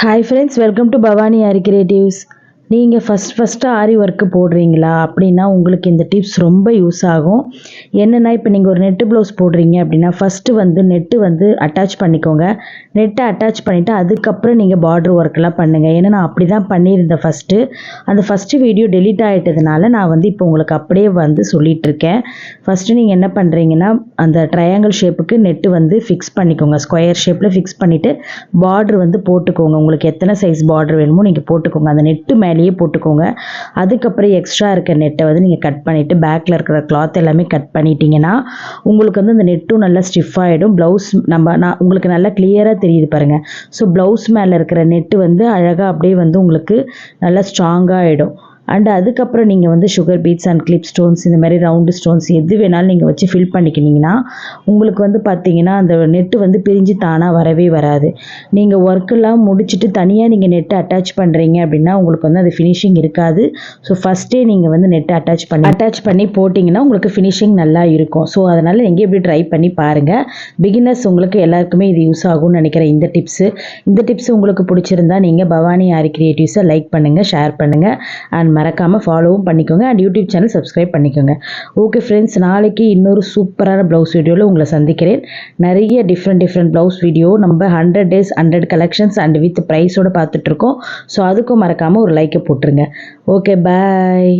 Hi friends, welcome to Bhavani Ari Creatives. நீங்கள் first ஆரி work போடுறீங்களா அப்படின்னா உங்களுக்கு இந்த டிப்ஸ் ரொம்ப யூஸ் ஆகும். என்னென்னா இப்போ நீங்கள் ஒரு நெட்டு ப்ளவுஸ் போடுறீங்க அப்படின்னா ஃபஸ்ட்டு வந்து நெட்டு வந்து அட்டாச் பண்ணிக்கோங்க. நெட்டை அட்டாச் பண்ணிவிட்டு அதுக்கப்புறம் நீங்கள் பார்டர் ஒர்க்கெலாம் பண்ணுங்கள். ஏன்னா நான் அப்படி தான் பண்ணியிருந்தேன் ஃபஸ்ட்டு. அந்த ஃபஸ்ட்டு வீடியோ டெலீட் ஆகிட்டதுனால நான் வந்து இப்போ உங்களுக்கு அப்படியே வந்து சொல்லிகிட்ருக்கேன். ஃபஸ்ட்டு நீங்கள் என்ன பண்ணுறீங்கன்னா அந்த ட்ரையாங்கிள் ஷேப்புக்கு நெட்டு வந்து ஃபிக்ஸ் பண்ணிக்கோங்க. ஸ்கொயர் ஷேப்பில் ஃபிக்ஸ் பண்ணிவிட்டு பார்டர் வந்து போட்டுக்கோங்க. உங்களுக்கு எத்தனை சைஸ் பார்டர் வேணுமோ நீங்கள் போட்டுக்கோங்க. அந்த நெட்டு மேலே போட்டுக்கோங்க. அதுக்கப்புறம் எக்ஸ்ட்ரா இருக்க நெட்டை வந்து நீங்கள் கட் பண்ணிவிட்டு பேக்கில் இருக்கிற கிளாத் எல்லாமே கட் பண்ணிட்டீங்கன்னா உங்களுக்கு வந்து அந்த நெட்டும் நல்லா ஸ்டிஃப் ஆகிடும். ப்ளவுஸ் நான் உங்களுக்கு நல்லா கிளியராக தெரியுது பாருங்கள். ஸோ ப்ளவுஸ் மேலே இருக்கிற நெட்டு வந்து அழகாக அப்படியே வந்து உங்களுக்கு நல்லா ஸ்ட்ராங்காக ஆகிடும். அண்ட் அதுக்கப்புறம் நீங்கள் வந்து sugar beets and clip stones இந்த மாதிரி ரவுண்டு ஸ்டோன்ஸ் எது வேணாலும் நீங்கள் வச்சு ஃபில் பண்ணிக்கினீங்கன்னா உங்களுக்கு வந்து பார்த்தீங்கன்னா அந்த நெட்டு வந்து பிரிஞ்சு தானாக வரவே வராது. நீங்கள் ஒர்க்கெல்லாம் முடிச்சுட்டு தனியாக நீங்கள் நெட்டை அட்டாச் பண்ணுறீங்க அப்படின்னா உங்களுக்கு வந்து அது ஃபினிஷிங் இருக்காது. ஸோ ஃபஸ்ட்டே நீங்கள் வந்து நெட்டை அட்டாச் பண்ணி போட்டிங்கன்னா உங்களுக்கு ஃபினிஷிங் நல்லா இருக்கும். ஸோ அதனால் நீங்கள் எப்படி ட்ரை பண்ணி பாருங்கள். பிகினர்ஸ் உங்களுக்கு எல்லாருக்குமே இது யூஸ் ஆகும்னு நினைக்கிறேன். இந்த டிப்ஸ் உங்களுக்கு பிடிச்சிருந்தா நீங்கள் பவானி ஆரி கிரியேட்டிவ்ஸை லைக் பண்ணுங்கள், ஷேர் பண்ணுங்கள் அண்ட் மறக்காமல் ஃபாலோவும் பண்ணிக்கோங்க அண்ட் யூடியூப் சேனல் சப்ஸ்கிரைப் பண்ணிக்கோங்க. ஓகே ஃப்ரெண்ட்ஸ், நாளைக்கு இன்னொரு சூப்பரான ப்ளவுஸ் வீடியோவில் உங்களை சந்திக்கிறேன். நிறைய டிஃப்ரெண்ட் ப்ளவுஸ் வீடியோ நம்ம 100 days 100 கலெக்ஷன்ஸ் அண்ட் வித் ப்ரைஸோடு பார்த்துட்ருக்கோம். ஸோ அதுக்கும் மறக்காமல் ஒரு லைக்கை போட்டுருங்க. ஓகே, பாய்.